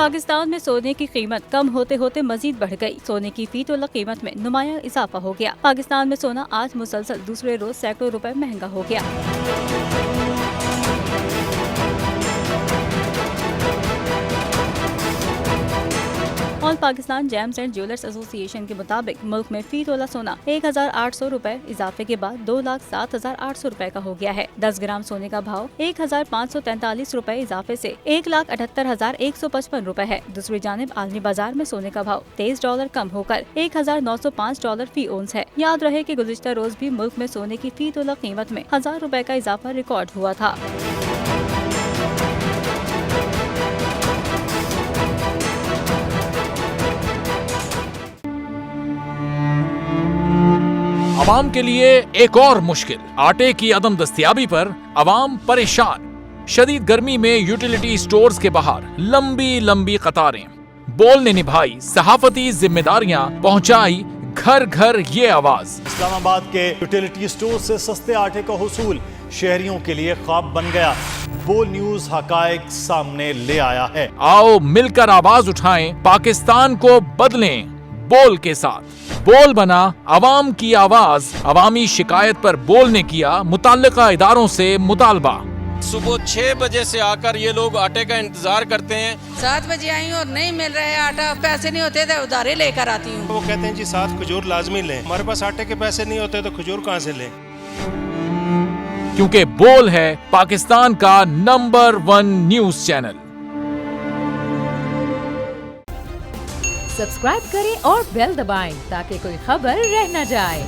पाकिस्तान में सोने की कीमत कम होते होते मजीद बढ़ गई। सोने की फी तोला कीमत में नुमाया इजाफा हो गया। पाकिस्तान में सोना आज मुसलसल दूसरे रोज सैकड़ों रुपए महंगा हो गया। All Pakistan James and jewellers association के मुताबिक मुल्क में फी तोला सोना 1800 रुपए इजाफे के बाद 2,07,800 रुपए का हो गया है। 10 ग्राम सोने का भाव 1,543 रुपए इजाफे से 1,78,155 रुपए है। दूसरी जानिब आलमी बाजार में सोने का भाव $23 कम होकर $1,905 फी ओंस है। याद रहे कि गुज़िश्ता रोज भी मुल्क में सोने की फी तोला कीमत में 1000 रुपए का इजाफा रिकॉर्ड हुआ था। अवाम के लिए एक और मुश्किल, आटे की अदम दस्तयाबी पर अवाम परेशान। शदीद गर्मी में यूटिलिटी स्टोर्स के बाहर लंबी लंबी कतारें। बोल ने निभाई सहाफती जिम्मेदारियां, पहुंचाई घर घर ये आवाज। इस्लामाबाद के यूटिलिटी स्टोर से सस्ते आटे का हुसूल शहरियों के लिए ख्वाब बन गया। बोल न्यूज हकायक सामने ले आया है। आओ मिलकर आवाज उठाएं, पाकिस्तान को बदलें बोल के साथ। बोल बना अवाम की आवाज। अवामी शिकायत पर बोल ने किया मुताल्लिका इदारों से मुतालबा। सुबह 6 बजे से आकर ये लोग आटे का इंतजार करते हैं। 7 बजे आई हूँ और नहीं मिल रहा है आटा, पैसे नहीं होते थे उधारे लेकर आती हूँ। वो कहते हैं जी 7 खजूर लाजमी लें। हमारे पास आटे के पैसे नहीं होते तो खजूर कहाँ से लें? क्योंकि बोल है पाकिस्तान का नंबर 1 न्यूज चैनल। सब्सक्राइब करें और बेल दबाएं ताकि कोई खबर रह न जाए।